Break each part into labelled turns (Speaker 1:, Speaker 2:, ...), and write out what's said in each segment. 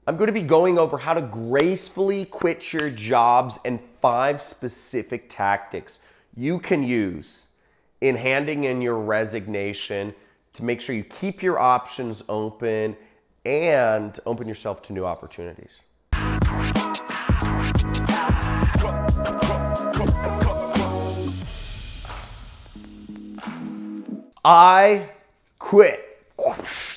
Speaker 1: I'm going to be going over how to gracefully quit your jobs and 5 specific tactics you can use in handing in your resignation to make sure you keep your options open and open yourself to new opportunities. I quit.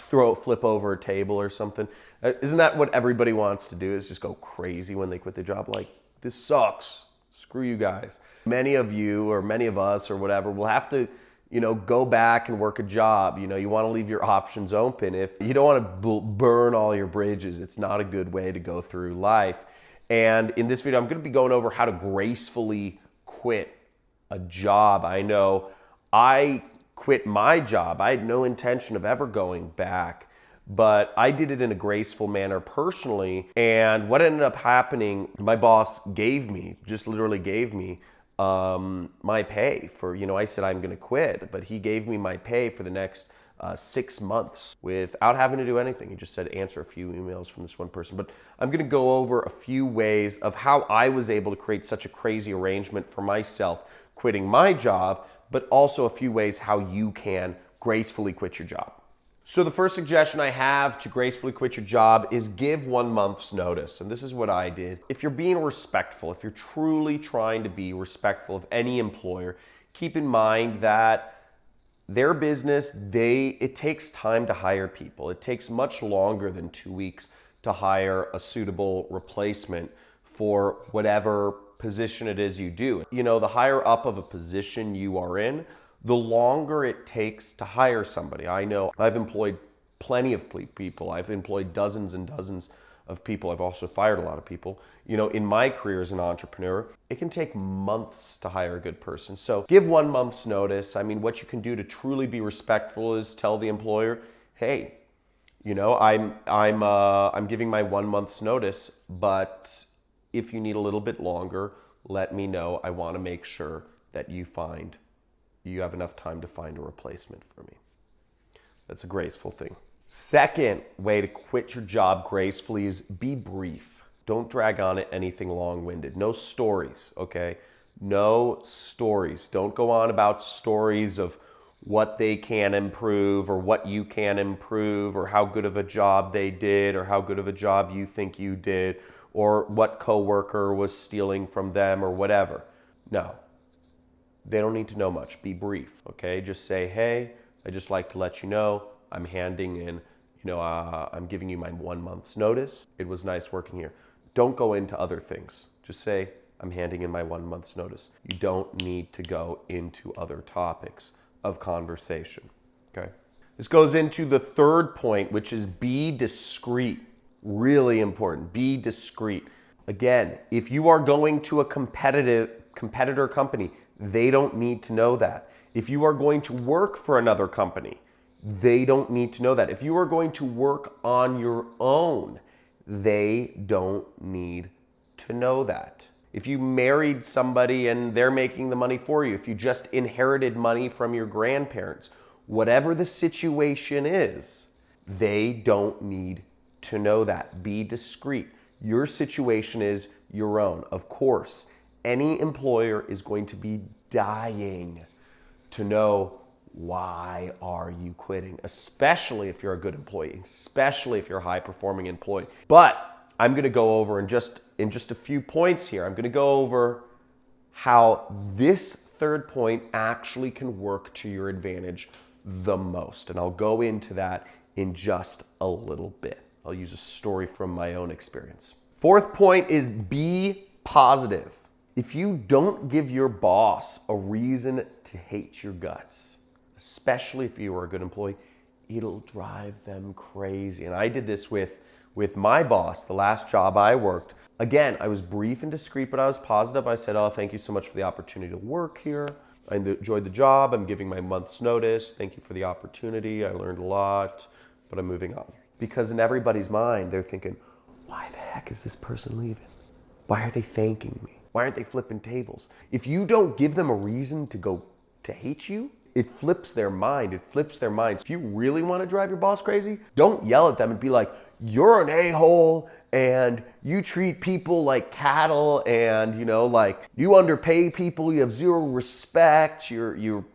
Speaker 1: Flip over a table or something. Isn't that what everybody wants to do, is just go crazy when they quit their job? Like, this sucks. Screw you guys. Many of you, or many of us, or whatever, will have to, go back and work a job. You want to leave your options open. If you don't want to burn all your bridges, it's not a good way to go through life. And in this video, I'm going to be going over how to gracefully quit a job. I know I quit my job. I had no intention of ever going back, but I did it in a graceful manner personally. And what ended up happening, my boss just literally gave me my pay for, I said I'm going to quit, but he gave me my pay for the next 6 months without having to do anything. He just said, answer a few emails from this one person. But I'm going to go over a few ways of how I was able to create such a crazy arrangement for myself quitting my job, but also a few ways how you can gracefully quit your job. So the first suggestion I have to gracefully quit your job is give 1 month's notice. And this is what I did. If you're being respectful, if you're truly trying to be respectful of any employer, keep in mind that their business, it takes time to hire people. It takes much longer than 2 weeks to hire a suitable replacement for whatever position it is you do. The higher up of a position you are in, the longer it takes to hire somebody. I know I've employed plenty of people. I've employed dozens and dozens of people. I've also fired a lot of people. In my career as an entrepreneur, it can take months to hire a good person. So give 1 month's notice. I mean, what you can do to truly be respectful is tell the employer, hey, I'm giving my 1 month's notice, but if you need a little bit longer, let me know. I want to make sure that you have enough time to find a replacement for me. That's a graceful thing. Second way to quit your job gracefully is be brief. Don't drag on it anything long-winded. No stories, okay? No stories. Don't go on about stories of what they can improve or what you can improve or how good of a job they did or how good of a job you think you did or what coworker was stealing from them or whatever. No. They don't need to know much. Be brief, okay? Just say, hey, I'd just like to let you know I'm handing in, I'm giving you my 1 month's notice. It was nice working here. Don't go into other things. Just say, I'm handing in my 1 month's notice. You don't need to go into other topics of conversation, okay? This goes into the third point, which is be discreet. Really important. Be discreet. Again, if you are going to a competitor company, they don't need to know that. If you are going to work for another company, they don't need to know that. If you are going to work on your own, they don't need to know that. If you married somebody and they're making the money for you, if you just inherited money from your grandparents, whatever the situation is, they don't need to know that. Be discreet. Your situation is your own. Of course, any employer is going to be dying to know why are you quitting, especially if you're a good employee, especially if you're a high-performing employee. But I'm going to go over in just a few points here, I'm going to go over how this third point actually can work to your advantage the most. And I'll go into that in just a little bit. I'll use a story from my own experience. Fourth point is be positive. If you don't give your boss a reason to hate your guts, especially if you are a good employee, it'll drive them crazy. And I did this with my boss, the last job I worked. Again, I was brief and discreet, but I was positive. I said, oh, thank you so much for the opportunity to work here. I enjoyed the job. I'm giving my month's notice. Thank you for the opportunity. I learned a lot, but I'm moving on. Because in everybody's mind, they're thinking, why the heck is this person leaving? Why are they thanking me? Why aren't they flipping tables? If you don't give them a reason to hate you, it flips their mind. It flips their minds. If you really want to drive your boss crazy, don't yell at them and be like, you're an a-hole and you treat people like cattle, and like you underpay people, you have zero respect, you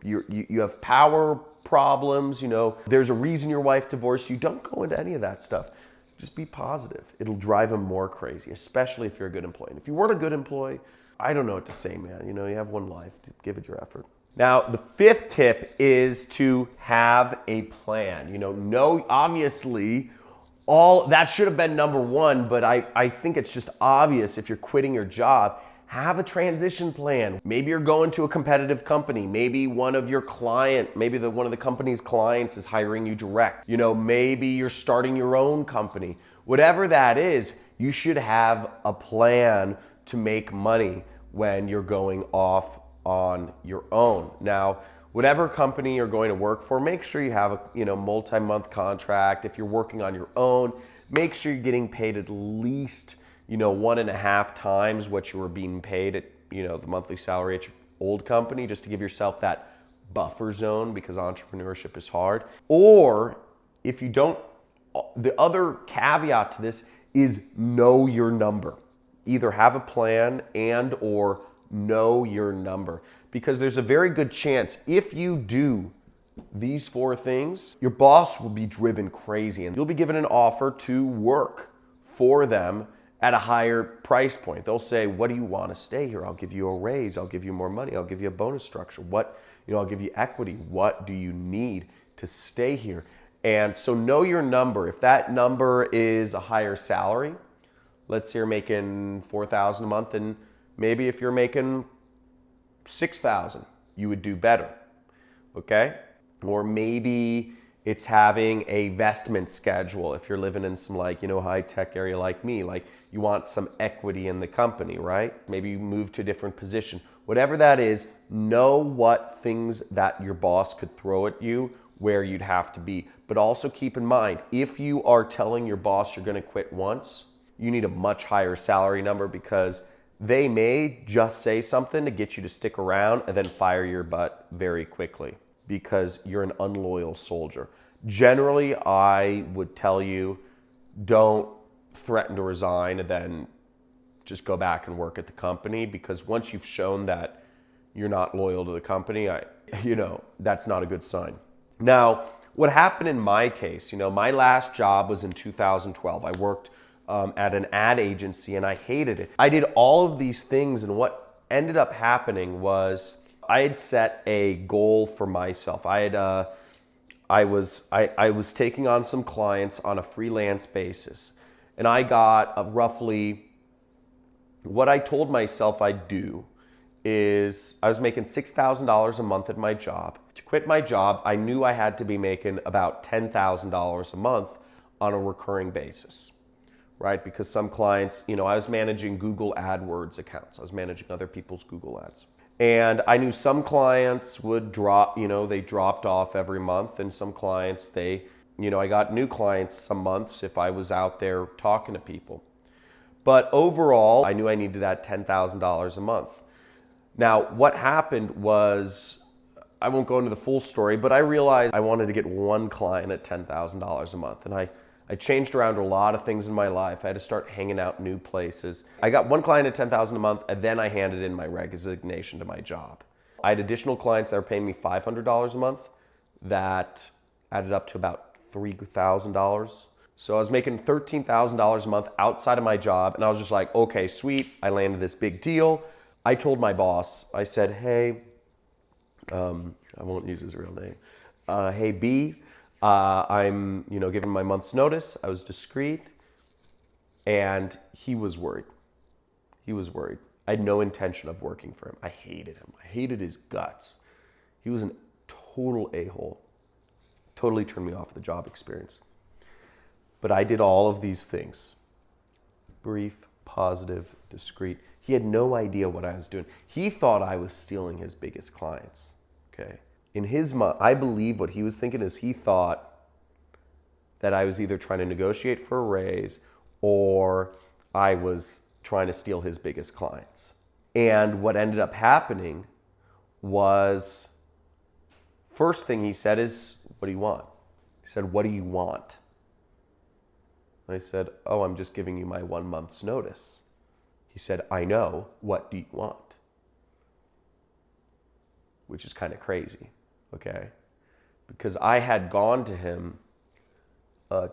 Speaker 1: have power problems, there's a reason your wife divorced you. Don't go into any of that stuff. Just be positive. It'll drive them more crazy, especially if you're a good employee. And if you weren't a good employee, I don't know what to say, man. You have one life. Give it your effort. Now, the fifth tip is to have a plan. Obviously, all that should have been number one, but I think it's just obvious if you're quitting your job, have a transition plan. Maybe you're going to a competitive company. Maybe one of the company's clients is hiring you direct. Maybe you're starting your own company. Whatever that is, you should have a plan to make money when you're going off on your own. Now, whatever company you're going to work for, make sure you have a multi-month contract. If you're working on your own, make sure you're getting paid at least 1.5 times what you were being paid at the monthly salary at your old company, just to give yourself that buffer zone, because entrepreneurship is hard. Or if you don't, the other caveat to this is know your number. Either have a plan and or know your number, because there's a very good chance if you do these 4 things, your boss will be driven crazy and you'll be given an offer to work for them at a higher price point. They'll say, what do you want to stay here? I'll give you a raise. I'll give you more money. I'll give you a bonus structure. I'll give you equity. What do you need to stay here? And so know your number. If that number is a higher salary, let's say you're making $4,000 a month, and maybe if you're making $6,000, you would do better, okay? Or maybe it's having a vestment schedule. If you're living in some high-tech area like me, you want some equity in the company, right? Maybe you move to a different position. Whatever that is, know what things that your boss could throw at you, where you'd have to be. But also keep in mind, if you are telling your boss you're gonna quit once, you need a much higher salary number, because they may just say something to get you to stick around and then fire your butt very quickly because you're an unloyal soldier. Generally, I would tell you, don't threaten to resign and then just go back and work at the company, because once you've shown that you're not loyal to the company, that's not a good sign. Now, what happened in my case, my last job was in 2012. I worked at an ad agency and I hated it. I did all of these things, and what ended up happening was I had set a goal for myself. I was taking on some clients on a freelance basis, and I got roughly, what I told myself I'd do is I was making $6,000 a month at my job. To quit my job, I knew I had to be making about $10,000 a month on a recurring basis, right? Because some clients, I was managing Google AdWords accounts. I was managing other people's Google ads. And I knew some clients would drop, they dropped off every month, and some clients, I got new clients some months if I was out there talking to people. But overall, I knew I needed that $10,000 a month. Now, what happened was, I won't go into the full story, but I realized I wanted to get one client at $10,000 a month. And I changed around a lot of things in my life. I had to start hanging out new places. I got one client at $10,000 a month, and then I handed in my resignation to my job. I had additional clients that were paying me $500 a month that added up to about $3,000. So I was making $13,000 a month outside of my job, and I was just like, okay, sweet. I landed this big deal. I told my boss, I said, hey, I won't use his real name. Hey, B, I'm, giving my month's notice. I was discreet, and he was worried. He was worried. I had no intention of working for him. I hated him. I hated his guts. He was an total a-hole. Totally turned me off the job experience. But I did all of these things. Brief, positive, discreet. He had no idea what I was doing. He thought I was stealing his biggest clients, okay? In his mind, I believe what he was thinking is he thought that I was either trying to negotiate for a raise or I was trying to steal his biggest clients. And what ended up happening was, first thing he said is, what do you want? He said, what do you want? And I said, oh, I'm just giving you my 1 month's notice. He said, I know. What do you want? Which is kind of crazy, okay? Because I had gone to him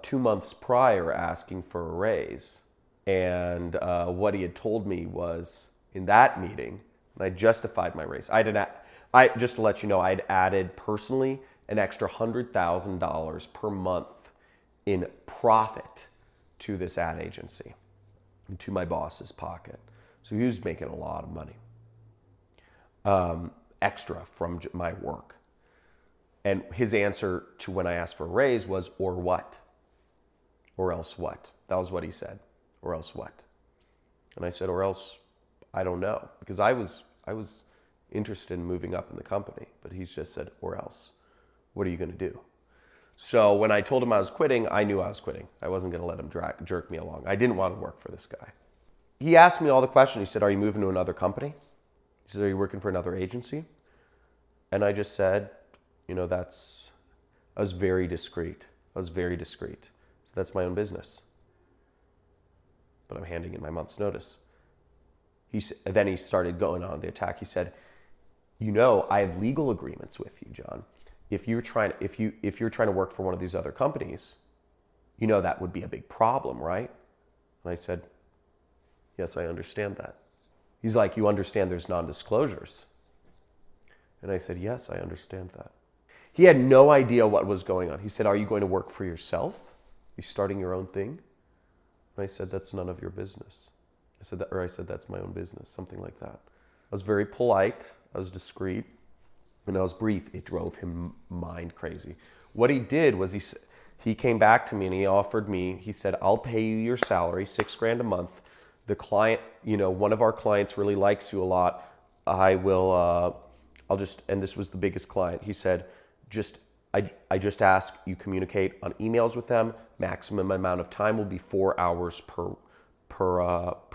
Speaker 1: 2 months prior asking for a raise. And what he had told me was in that meeting, and I justified my raise. Just to let you know, I'd added personally an extra $100,000 per month in profit to this ad agency, into my boss's pocket. So he was making a lot of money, extra from my work. And his answer to when I asked for a raise was, or what? Or else what? That was what he said. Or else what? And I said, or else I don't know. Because I was interested in moving up in the company. But he's just said, or else. What are you going to do? So when I told him I was quitting, I knew I was quitting. I wasn't going to let him jerk me along. I didn't want to work for this guy. He asked me all the questions. He said, are you moving to another company? He said, are you working for another agency? And I just said, I was very discreet. So that's my own business. But I'm handing in my month's notice. Then he started going on the attack. He said, I have legal agreements with you, John. If you're trying to work for one of these other companies, that would be a big problem, right? And I said, yes, I understand that. He's like, you understand there's non-disclosures? And I said, yes, I understand that. He had no idea what was going on. He said, are you going to work for yourself? Are you starting your own thing? And I said, that's none of your business. I said, that's my own business, something like that. I was very polite. I was discreet. And I was brief. It drove him mind crazy. What he did was he came back to me and he said, I'll pay you your salary, $6,000 a month. The client, one of our clients really likes you a lot. And this was the biggest client. He said, I just ask you communicate on emails with them. Maximum amount of time will be 4 hours per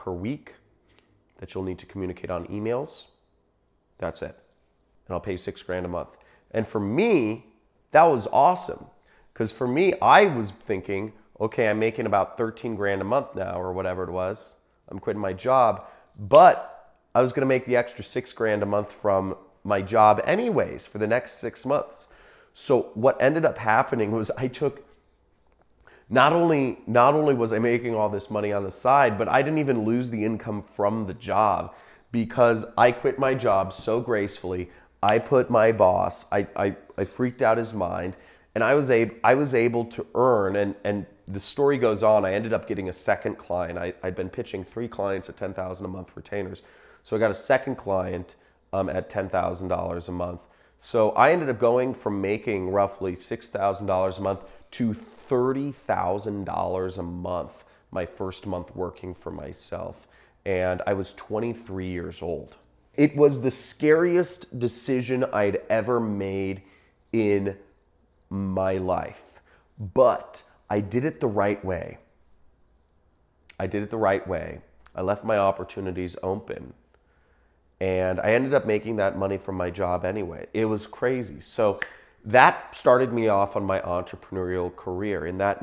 Speaker 1: week that you'll need to communicate on emails. That's it. And I'll pay you $6,000 a month. And for me, that was awesome. Because for me, I was thinking, okay, I'm making about $13,000 a month now or whatever it was. I'm quitting my job, but I was going to make the extra $6,000 a month from my job anyways for the next 6 months. So what ended up happening was I took, not only was I making all this money on the side, but I didn't even lose the income from the job because I quit my job so gracefully. I put my boss, I freaked out his mind, and I was able to earn, and the story goes on, I ended up getting a second client. I'd been pitching 3 clients at $10,000 a month retainers. So I got a second client at $10,000 a month. So I ended up going from making roughly $6,000 a month to $30,000 a month my first month working for myself. And I was 23 years old. It was the scariest decision I'd ever made in my life. But I did it the right way. I left my opportunities open. And I ended up making that money from my job anyway. It was crazy. So that started me off on my entrepreneurial career. In that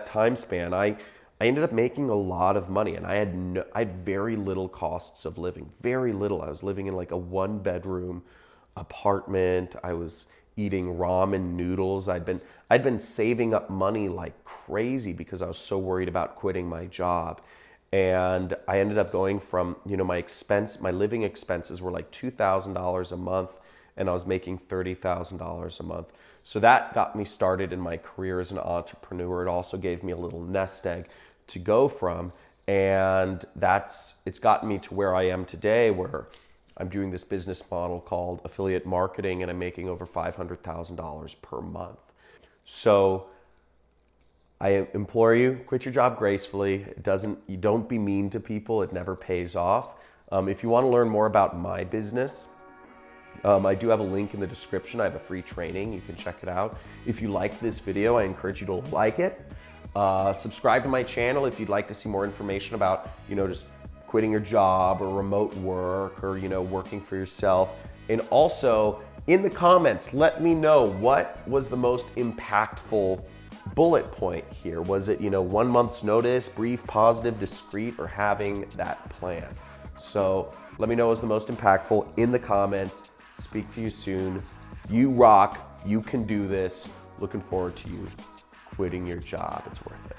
Speaker 1: time span, I ended up making a lot of money, and I had very little costs of living. Very little. I was living in like a 1-bedroom apartment. I was eating ramen noodles. I'd been saving up money like crazy because I was so worried about quitting my job. And I ended up going from, my living expenses were like $2,000 a month, and I was making $30,000 a month. So that got me started in my career as an entrepreneur. It also gave me a little nest egg to go from, and it's gotten me to where I am today, where I'm doing this business model called affiliate marketing, and I'm making over $500,000 per month. So I implore you, quit your job gracefully. You don't be mean to people. It never pays off. If you want to learn more about my business, I do have a link in the description. I have a free training. You can check it out. If you like this video, I encourage you to like it. Subscribe to my channel if you'd like to see more information about, just quitting your job or remote work or, working for yourself. And also in the comments, let me know what was the most impactful bullet point here? Was it, 1 month's notice, brief, positive, discreet, or having that plan? So let me know what's the most impactful in the comments. Speak to you soon. You rock. You can do this. Looking forward to you quitting your job. It's worth it.